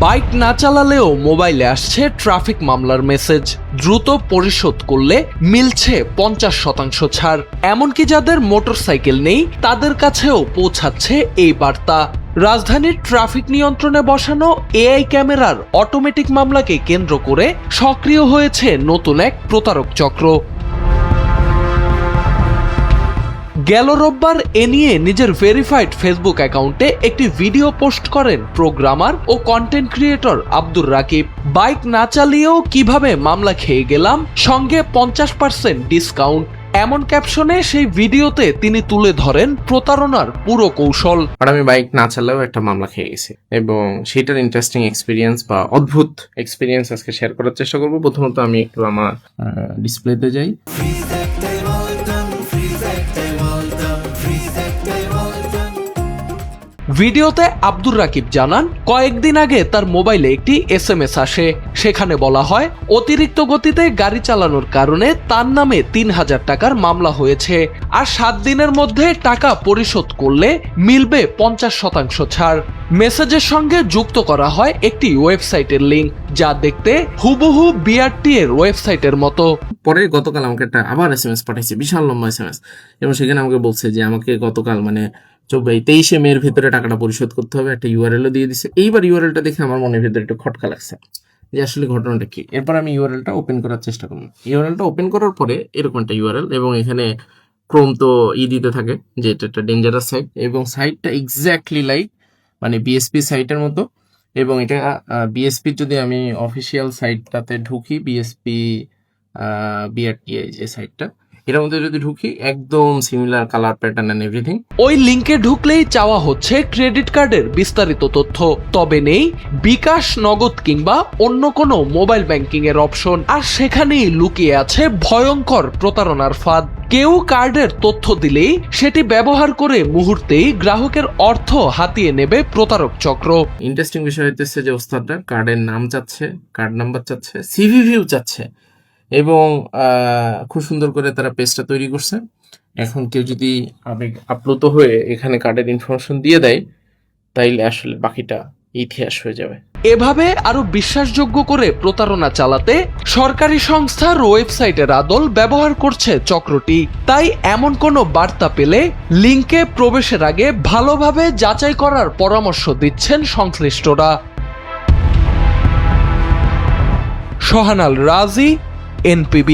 Bike না চালালেও মোবাইলে আসছে ট্রাফিক মামলার মেসেজ, দ্রুত পরিশোধ করলে মিলছে 50% ছাড়। এমনকি যাদের মোটরসাইকেল নেই তাদের কাছেও পৌঁছাচ্ছে এই বার্তা। রাজধানীর ট্রাফিক নিয়ন্ত্রণে বসানো এআই ক্যামেরার অটোমেটিক মামলাকে কেন্দ্র করে সক্রিয় হয়েছে নতুন এক প্রতারক চক্র। গেল রোববার এ নিয়ে নিজের ভেরিফাইড ফেসবুক অ্যাকাউন্টে একটি ভিডিও পোস্ট করেন প্রোগ্রামার ও content creator Abdur Rakib. Bike না চালিয়েও কিভাবে মামলা খেয়ে গেলাম, সঙ্গে 50% ডিসকাউন্ট, এমন ক্যাপশনে সেই ভিডিওতে তিনি তুলে ধরেন প্রতারণার পুরো কৌশল। আমি বাইক না চালালেও একটা মামলা খেয়ে গেছি এবং সেটার ইন্টারেস্টিং এক্সপিরিয়েন্স বা অদ্ভুত এক্সপিরিয়েন্স আজকে শেয়ার করার চেষ্টা করব। প্রথমত আমি একটু আমার ডিসপ্লেতে যাই। ভিডিওতে আব্দুর রাকিব জানান, কয়েকদিন আগে তার মোবাইলে একটি SMS আসে। সেখানে বলা হয় অতিরিক্ত গতিতে গাড়ি চালানোর কারণে তার নামে 3000 টাকার মামলা হয়েছে, আর 7 দিনের মধ্যে টাকা পরিশোধ করলে মিলবে 50% ছাড়। মেসেজের সঙ্গে যুক্ত করা হয় একটি ওয়েবসাইটের লিঙ্ক, যা দেখতে হুবহু BRT এর ওয়েবসাইটের মতো। পরে গতকাল আমাকে একটা আবার SMS পাঠাইছে, বিশাল লম্বা SMS, এবং সেখানে আমাকে বলছে যে আমাকে গতকাল 23 মের ভেতরে টাকাটা পরিশোধ করতে হবে। একটা URL দিয়ে দিছে। এইবার URLটা দেখে আমার মনের ভেতরে একটু খটকা লাগছে যে আসলে ঘটনাটা কি। এরপর আমি URLটা ওপেন করার চেষ্টা করলাম। URLটা ওপেন করার পরে এরকম একটা URL, এবং এখানে ক্রোম তো দিতে থাকে যে এটা একটা ডেঞ্জারাস সাইট, এবং সাইটটা এক্স্যাক্টলি লাইক BSP সাইটের মতো। এবং এটা BSP যদি আমি অফিসিয়াল সাইটটাতে ঢুকি, BRT যে সাইটটা, এর মধ্যে যদি ঢুকি, একদম similar colour pattern and everything. ওই লিংকে ঢুকলেই চাওয়া হচ্ছে ক্রেডিট কার্ডের বিস্তারিত তথ্য, তবে নেই বিকাশ, নগদ কিংবা অন্য কোনো মোবাইল ব্যাংকিং এর অপশন। আর সেখানেই লুকিয়ে আছে ভয়ঙ্কর প্রতারণার ফাঁদ। কেউ কার্ডের তথ্য দিলেই সেটি ব্যবহার করে মুহূর্তেই গ্রাহকের অর্থ হাতিয়ে নেবে প্রতারক চক্র। ইন্টারেস্টিং বিষয় হচ্ছে যে ওস্তাদটা কার্ডের নাম চাচ্ছে, কার্ড নাম্বার চাচ্ছে, CVV চাচ্ছে, এবং খুব সুন্দর করে তারা পেজটা তৈরি করছে। এখন কেউ যদি আপ্লুত হয়ে এখানে কার্ডের ইনফরমেশন দিয়ে দেয়, তাইলে আসলে বাকিটা ইতিহাস হয়ে যাবে। এভাবে আরো বিশ্বাসযোগ্য করে প্রতারণা চালাতে সরকারি সংস্থার ওয়েবসাইটের আদল ব্যবহার করছে চক্রটি। তাই এমন কোনো বার্তা পেলে লিংকে প্রবেশের আগে ভালোভাবে যাচাই করার পরামর্শ দিচ্ছেন সংশ্লিষ্টরা। সোহানাল রাজি, NPB।